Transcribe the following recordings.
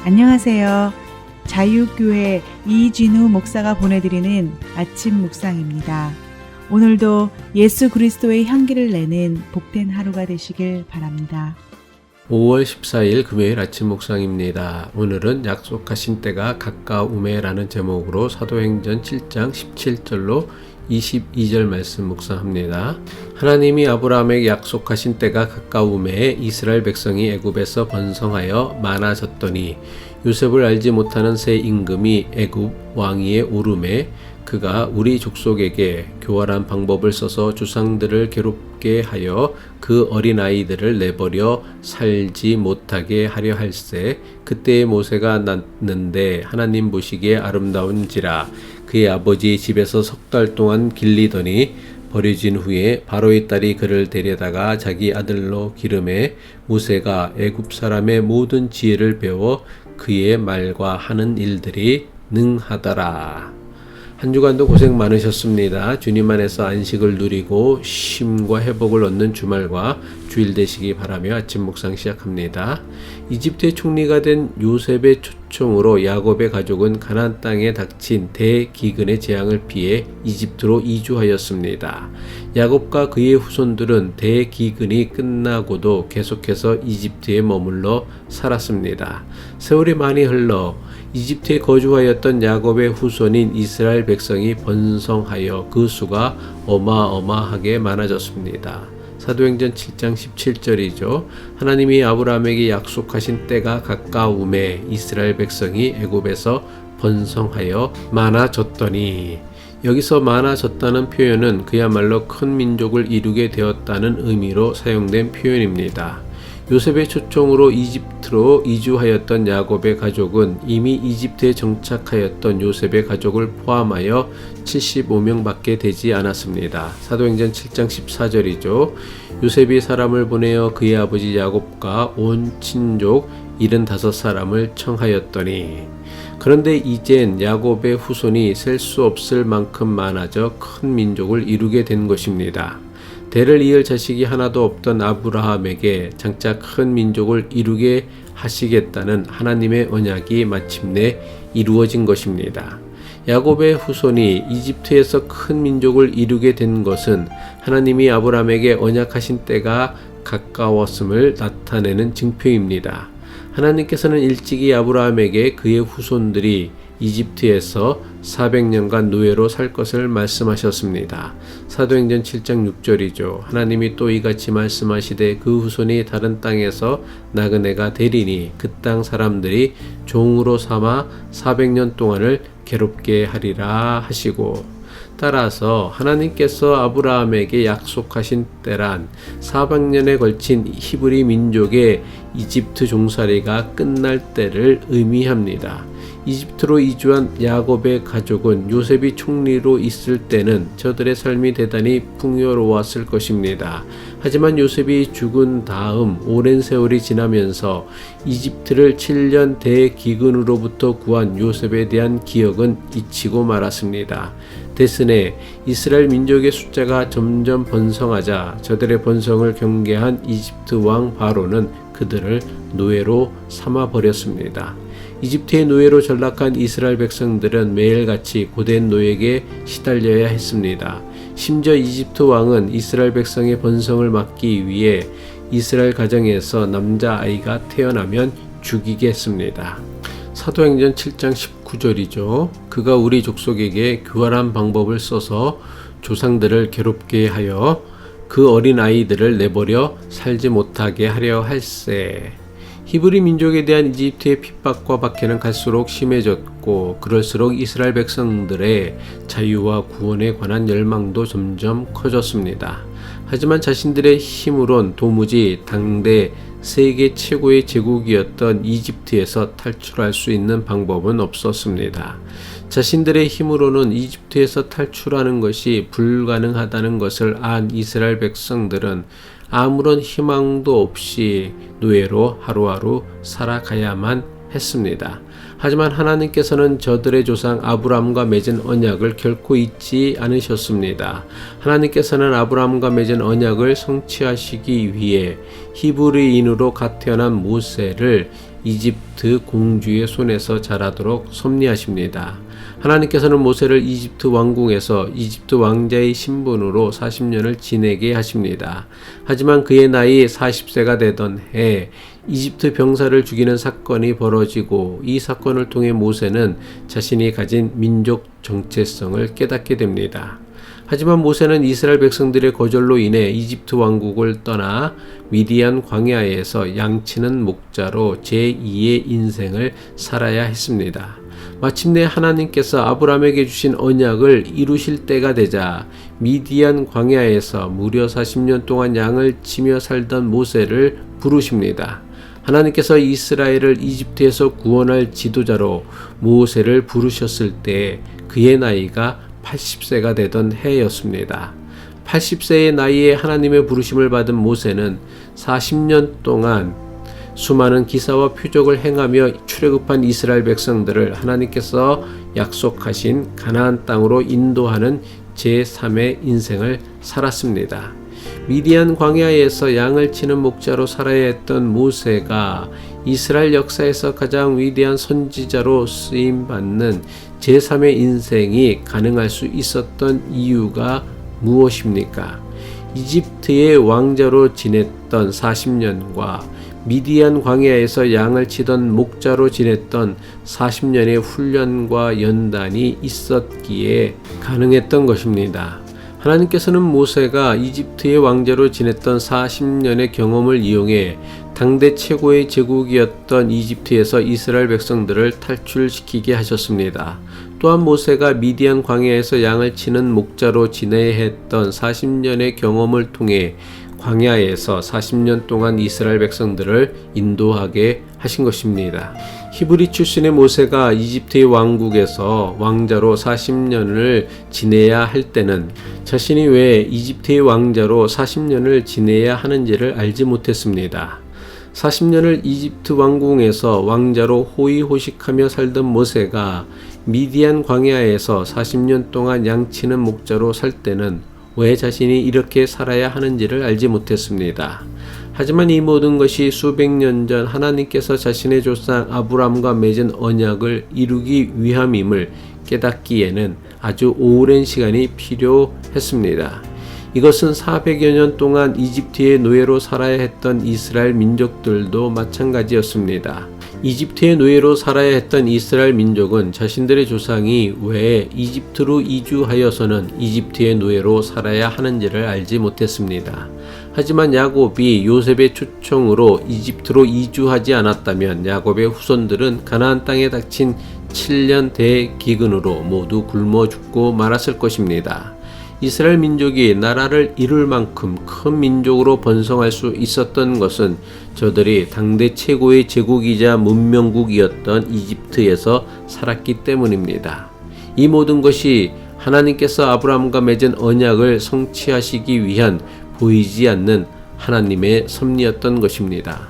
안녕하세요. 자유교회 이진우 목사가 보내드리는 아침 묵상입니다. 오늘도 예수 그리스도의 향기를 내는 복된 하루가 되시길 바랍니다. 5월 14일 금요일 아침 묵상입니다. 오늘은 약속하신 때가 가까우매라는 제목으로 사도행전 7장 17절로 22절 말씀 묵상합니다. 하나님이 아브라함에게 약속하신 때가 가까우매 이스라엘 백성이 애굽에서 번성하여 많아졌더니 요셉을 알지 못하는 새 임금이 애굽 왕위에 오르매 그가 우리 족속에게 교활한 방법을 써서 조상들을 괴롭게 하여 그 어린아이들을 내버려 살지 못하게 하려 할세. 그때의 모세가 낳는데 하나님 보시기에 아름다운지라. 그의 아버지 집에서 석 달 동안 길리더니 버려진 후에 바로의 딸이 그를 데려다가 자기 아들로 기름해 모세가 애굽 사람의 모든 지혜를 배워 그의 말과 하는 일들이 능하더라. 한 주간도 고생 많으셨습니다. 주님 안에서 안식을 누리고 쉼과 회복을 얻는 주말과 주일 되시기 바라며 아침 묵상 시작합니다. 이집트의 총리가 된 요셉의 초청으로 야곱의 가족은 가나안 땅에 닥친 대기근의 재앙을 피해 이집트로 이주하였습니다. 야곱과 그의 후손들은 대기근이 끝나고도 계속해서 이집트에 머물러 살았습니다. 세월이 많이 흘러 이집트에 거주하였던 야곱의 후손인 이스라엘 백성이 번성하여 그 수가 어마어마하게 많아졌습니다. 사도행전 7장 17절이죠. 하나님이 아브라함에게 약속하신 때가 가까우매 이스라엘 백성이 애굽에서 번성하여 많아졌더니, 여기서 많아졌다는 표현은 그야말로 큰 민족을 이루게 되었다는 의미로 사용된 표현입니다. 요셉의 초청으로 이집트로 이주하였던 야곱의 가족은 이미 이집트에 정착하였던 요셉의 가족을 포함하여 75명밖에 되지 않았습니다. 사도행전 7장 14절이죠. 요셉이 사람을 보내어 그의 아버지 야곱과 온 친족 75사람을 청하였더니, 그런데 이젠 야곱의 후손이 셀 수 없을 만큼 많아져 큰 민족을 이루게 된 것입니다. 대를 이을 자식이 하나도 없던 아브라함에게 장차 큰 민족을 이루게 하시겠다는 하나님의 언약이 마침내 이루어진 것입니다. 야곱의 후손이 이집트에서 큰 민족을 이루게 된 것은 하나님이 아브라함에게 언약하신 때가 가까웠음을 나타내는 증표입니다. 하나님께서는 일찍이 아브라함에게 그의 후손들이 이집트에서 400년간 노예로 살 것을 말씀하셨습니다. 사도행전 7장 6절이죠. 하나님이 또 이같이 말씀하시되 그 후손이 다른 땅에서 나그네가 되리니 그 땅 사람들이 종으로 삼아 400년 동안을 괴롭게 하리라 하시고, 따라서 하나님께서 아브라함에게 약속하신 때란 400년에 걸친 히브리 민족의 이집트 종살이가 끝날 때를 의미합니다. 이집트로 이주한 야곱의 가족은 요셉이 총리로 있을 때는 저들의 삶이 대단히 풍요로웠을 것입니다. 하지만 요셉이 죽은 다음 오랜 세월이 지나면서 이집트를 7년 대기근으로부터 구한 요셉에 대한 기억은 잊히고 말았습니다. 대신에 이스라엘 민족의 숫자가 점점 번성하자 저들의 번성을 경계한 이집트 왕 바로는 그들을 노예로 삼아버렸습니다. 이집트의 노예로 전락한 이스라엘 백성들은 매일같이 고된 노예에게 시달려야 했습니다. 심지어 이집트 왕은 이스라엘 백성의 번성을 막기 위해 이스라엘 가정에서 남자아이가 태어나면 죽이게 했습니다. 사도행전 7장 19절이죠. 그가 우리 족속에게 교활한 방법을 써서 조상들을 괴롭게 하여 그 어린 아이들을 내버려 살지 못하게 하려 할세. 히브리 민족에 대한 이집트의 핍박과 박해는 갈수록 심해졌고, 그럴수록 이스라엘 백성들의 자유와 구원에 관한 열망도 점점 커졌습니다. 하지만 자신들의 힘으론 도무지 당대 세계 최고의 제국이었던 이집트에서 탈출할 수 있는 방법은 없었습니다. 자신들의 힘으로는 이집트에서 탈출하는 것이 불가능하다는 것을 안 이스라엘 백성들은 아무런 희망도 없이 노예로 하루하루 살아가야만 했습니다. 하지만 하나님께서는 저들의 조상 아브라함과 맺은 언약을 결코 잊지 않으셨습니다. 하나님께서는 아브라함과 맺은 언약을 성취하시기 위해 히브리인으로 갓 태어난 모세를 이집트 공주의 손에서 자라도록 섭리하십니다. 하나님께서는 모세를 이집트 왕궁에서 이집트 왕자의 신분으로 40년을 지내게 하십니다. 하지만 그의 나이 40세가 되던 해 이집트 병사를 죽이는 사건이 벌어지고 이 사건을 통해 모세는 자신이 가진 민족 정체성을 깨닫게 됩니다. 하지만 모세는 이스라엘 백성들의 거절로 인해 이집트 왕국을 떠나 미디안 광야에서 양치는 목자로 제2의 인생을 살아야 했습니다. 마침내 하나님께서 아브라함에게 주신 언약을 이루실 때가 되자 미디안 광야에서 무려 40년 동안 양을 치며 살던 모세를 부르십니다. 하나님께서 이스라엘을 이집트에서 구원할 지도자로 모세를 부르셨을 때 그의 나이가 80세가 되던 해였습니다. 80세의 나이에 하나님의 부르심을 받은 모세는 40년 동안 수많은 기사와 표적을 행하며 출애굽한 이스라엘 백성들을 하나님께서 약속하신 가나안 땅으로 인도하는 제3의 인생을 살았습니다. 미디안 광야에서 양을 치는 목자로 살아야 했던 모세가 이스라엘 역사에서 가장 위대한 선지자로 쓰임받는 제3의 인생이 가능할 수 있었던 이유가 무엇입니까? 이집트의 왕자로 지냈던 40년과 미디안 광야에서 양을 치던 목자로 지냈던 40년의 훈련과 연단이 있었기에 가능했던 것입니다. 하나님께서는 모세가 이집트의 왕자로 지냈던 40년의 경험을 이용해 당대 최고의 제국이었던 이집트에서 이스라엘 백성들을 탈출시키게 하셨습니다. 또한 모세가 미디안 광야에서 양을 치는 목자로 지내야 했던 40년의 경험을 통해 광야에서 40년 동안 이스라엘 백성들을 인도하게 하신 것입니다. 히브리 출신의 모세가 이집트의 왕국에서 왕자로 40년을 지내야 할 때는 자신이 왜 이집트의 왕자로 40년을 지내야 하는지를 알지 못했습니다. 40년을 이집트 왕궁에서 왕자로 호의호식하며 살던 모세가 미디안 광야에서 40년 동안 양치는 목자로 살 때는 왜 자신이 이렇게 살아야 하는지를 알지 못했습니다. 하지만 이 모든 것이 수백 년 전 하나님께서 자신의 조상 아브라함과 맺은 언약을 이루기 위함임을 깨닫기에는 아주 오랜 시간이 필요했습니다. 이것은 400여 년 동안 이집트의 노예로 살아야 했던 이스라엘 민족들도 마찬가지였습니다. 이집트의 노예로 살아야 했던 이스라엘 민족은 자신들의 조상이 왜 이집트로 이주하여서는 이집트의 노예로 살아야 하는지를 알지 못했습니다. 하지만 야곱이 요셉의 초청으로 이집트로 이주하지 않았다면 야곱의 후손들은 가나안 땅에 닥친 7년 대기근으로 모두 굶어 죽고 말았을 것입니다. 이스라엘 민족이 나라를 이룰 만큼 큰 민족으로 번성할 수 있었던 것은 저들이 당대 최고의 제국이자 문명국이었던 이집트에서 살았기 때문입니다. 이 모든 것이 하나님께서 아브라함과 맺은 언약을 성취하시기 위한 보이지 않는 하나님의 섭리였던 것입니다.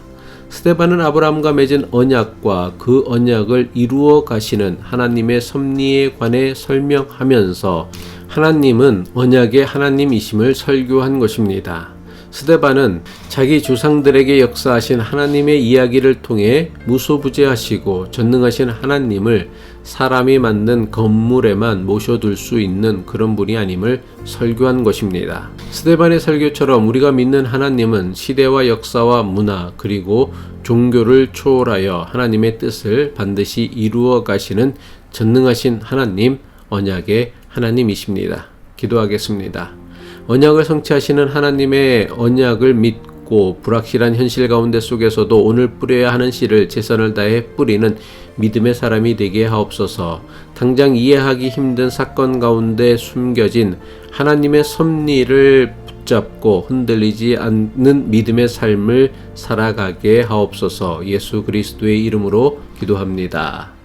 스데반은 아브라함과 맺은 언약과 그 언약을 이루어 가시는 하나님의 섭리에 관해 설명하면서 하나님은 언약의 하나님이심을 설교한 것입니다. 스데반은 자기 조상들에게 역사하신 하나님의 이야기를 통해 무소부재하시고 전능하신 하나님을 사람이 만든 건물에만 모셔둘 수 있는 그런 분이 아님을 설교한 것입니다. 스데반의 설교처럼 우리가 믿는 하나님은 시대와 역사와 문화 그리고 종교를 초월하여 하나님의 뜻을 반드시 이루어 가시는 전능하신 하나님, 언약의 하나님이십니다. 기도하겠습니다. 언약을 성취하시는 하나님의 언약을 믿고 불확실한 현실 가운데 속에서도 오늘 뿌려야 하는 씨를 최선을 다해 뿌리는 믿음의 사람이 되게 하옵소서. 당장 이해하기 힘든 사건 가운데 숨겨진 하나님의 섭리를 붙잡고 흔들리지 않는 믿음의 삶을 살아가게 하옵소서. 예수 그리스도의 이름으로 기도합니다.